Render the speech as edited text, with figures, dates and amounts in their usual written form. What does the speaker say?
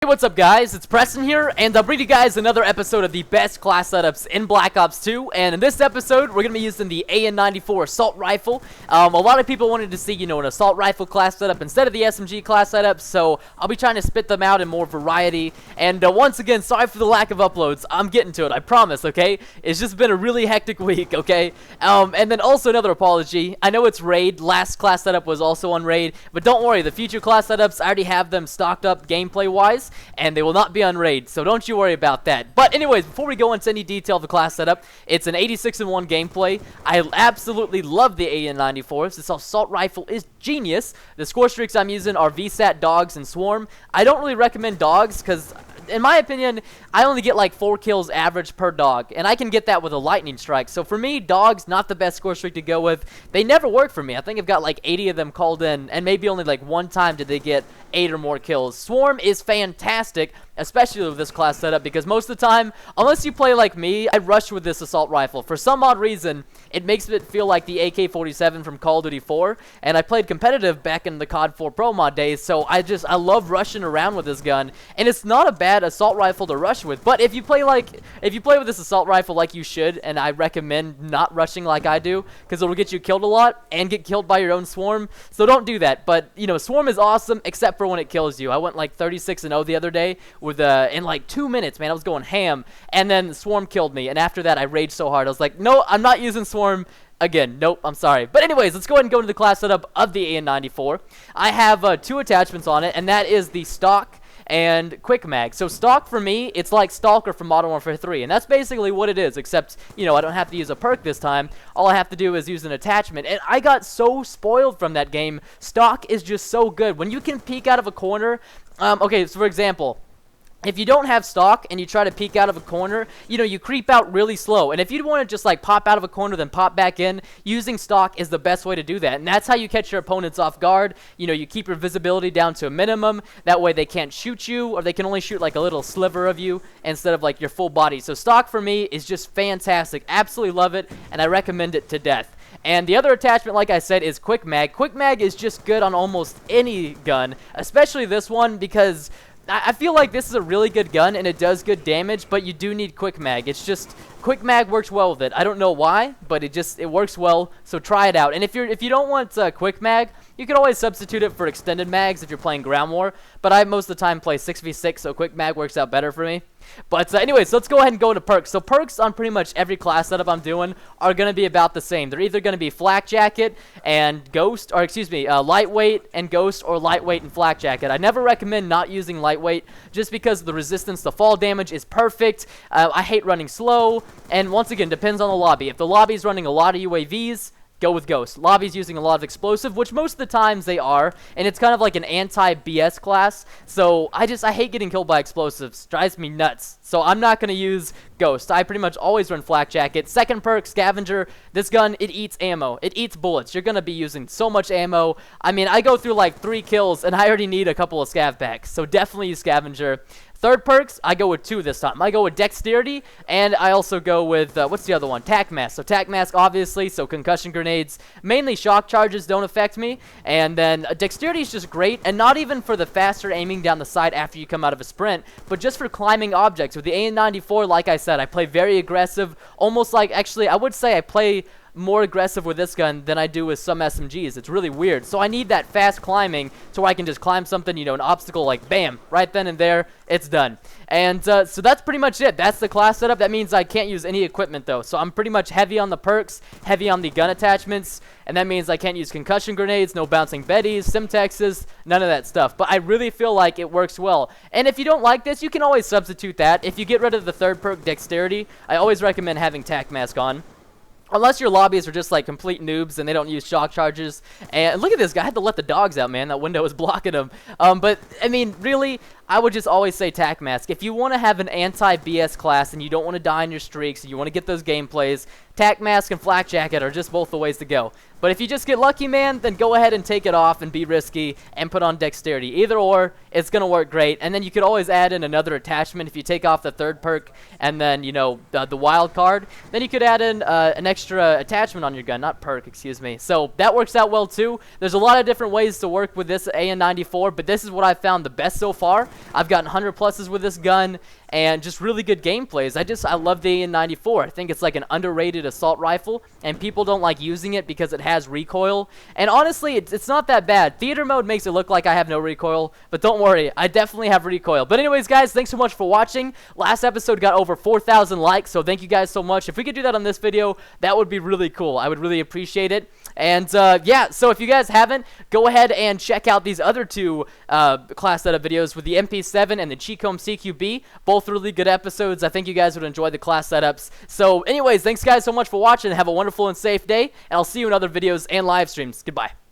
Hey, what's up guys, it's Preston here, and I'll bring you guys another episode of the best class setups in Black Ops 2, and in this episode, we're going to be using the AN94 assault rifle. A lot of people wanted to see, an assault rifle class setup instead of the SMG class setup, so I'll be trying to spit them out in more variety, and once again, sorry for the lack of uploads. I'm getting to it, I promise, okay? It's just been a really hectic week, okay? And then also another apology, I know it's raid, last class setup was also on raid, but don't worry, the future class setups, I already have them stocked up gameplay-wise, and they will not be on raid, so don't you worry about that. But anyways, before we go into any detail of the class setup, it's an 86-1 gameplay. I absolutely love the AN94. This assault rifle is genius. The score streaks I'm using are VSAT, Dogs, and Swarm. I don't really recommend Dogs because, in my opinion, I only get like 4 kills average per dog, and I can get that with a lightning strike. So for me, Dogs, not the best score streak to go with. They never work for me. I think I've got like 80 of them called in, and maybe only like one time did they get 8 or more kills. Swarm is fantastic, especially with this class setup, because most of the time, unless you play like me, I rush with this assault rifle. For some odd reason, it makes it feel like the AK-47 from Call of Duty 4, and I played competitive back in the COD 4 Pro mod days, so I love rushing around with this gun, and it's not a bad assault rifle to rush with. But if you play with this assault rifle like you should, and I recommend not rushing like I do, because it'll get you killed a lot and get killed by your own Swarm, so don't do that. But Swarm is awesome except for when it kills you. I went like 36-0 the other day with in like 2 minutes, man. I was going ham, and then Swarm killed me, and after that I raged so hard I was like, no, I'm not using Swarm again. Nope, I'm sorry. But anyways, let's go ahead and go into the class setup of the AN94. I have 2 attachments on it, and that is the stock and quick mag. So stock for me, it's like Stalker from Modern Warfare 3, and that's basically what it is, except I don't have to use a perk this time. All I have to do is use an attachment, and I got so spoiled from that game. Stock is just so good when you can peek out of a corner. Okay, so for example, if you don't have stock and you try to peek out of a corner, you creep out really slow. And if you want to just like pop out of a corner then pop back in, using stock is the best way to do that. And that's how you catch your opponents off guard. You keep your visibility down to a minimum. That way they can't shoot you, or they can only shoot like a little sliver of you instead of like your full body. So stock for me is just fantastic. Absolutely love it, and I recommend it to death. And the other attachment, like I said, is Quick Mag. Quick Mag is just good on almost any gun, especially this one, because I feel like this is a really good gun and it does good damage, but you do need Quick Mag. It's just Quick Mag works well with it. I don't know why, but it works well. So try it out. And if you don't want Quick Mag, you can always substitute it for extended mags if you're playing ground war. But I most of the time play 6v6, so Quick Mag works out better for me. But anyways, let's go ahead and go to perks. So perks on pretty much every class setup I'm doing are going to be about the same. They're either going to be Flak Jacket and Ghost, or excuse me, Lightweight and Ghost, or Lightweight and Flak Jacket. I never recommend not using Lightweight just because the resistance to fall damage is perfect. I hate running slow, and once again, depends on the lobby. If the lobby's running a lot of UAVs, go with Ghost. Lobby's using a lot of explosive, which most of the times they are, and it's kind of like an anti-BS class, so I hate getting killed by explosives. Drives me nuts. So I'm not going to use Ghost. I pretty much always run Flak Jacket. Second perk, Scavenger. This gun, it eats ammo. It eats bullets. You're going to be using so much ammo. I mean, I go through like 3 kills, and I already need a couple of scav packs, so definitely use Scavenger. Third perks, I go with 2 this time. I go with Dexterity, and I also go with, what's the other one? Tac Mask. So Tac Mask, obviously, so concussion grenades. Mainly shock charges don't affect me. And then Dexterity is just great, and not even for the faster aiming down the side after you come out of a sprint, but just for climbing objects. With the AN94, like I said, I play very aggressive, almost like, actually, I would say I play more aggressive with this gun than I do with some SMGs. It's really weird. So I need that fast climbing to where I can just climb something, an obstacle, like bam, right then and there, it's done. And so that's pretty much it. That's the class setup. That means I can't use any equipment though. So I'm pretty much heavy on the perks, heavy on the gun attachments, and that means I can't use concussion grenades, no bouncing Bettys, Simtexes, none of that stuff. But I really feel like it works well. And if you don't like this, you can always substitute that. If you get rid of the third perk, Dexterity, I always recommend having Tac Mask on. Unless your lobbies are just like complete noobs and they don't use shock charges. And look at this guy. I had to let the dogs out, man. That window was blocking him. But, I mean, really, I would just always say Tac Mask. If you want to have an anti-BS class and you don't want to die in your streaks and you want to get those gameplays, Tac Mask and Flak Jacket are just both the ways to go. But if you just get lucky, man, then go ahead and take it off and be risky and put on Dexterity. Either or, it's going to work great. And then you could always add in another attachment. If you take off the third perk and then, the wild card, then you could add in an extra attachment on your gun. Not perk, excuse me. So that works out well too. There's a lot of different ways to work with this AN94, but this is what I've found the best so far. I've gotten 100 pluses with this gun, and just really good gameplays. I love the AN94. I think it's like an underrated assault rifle, and people don't like using it because it has recoil. And honestly, it's not that bad. Theater mode makes it look like I have no recoil, but don't worry, I definitely have recoil. But anyways, guys, thanks so much for watching. Last episode got over 4,000 likes, so thank you guys so much. If we could do that on this video, that would be really cool. I would really appreciate it. And yeah, so if you guys haven't, go ahead and check out these other two class setup videos with the MP7 and the Cheekcomb CQB. Both really good episodes. I think you guys would enjoy the class setups. So anyways, thanks guys so much for watching. Have a wonderful and safe day, and I'll see you in other videos and live streams. Goodbye.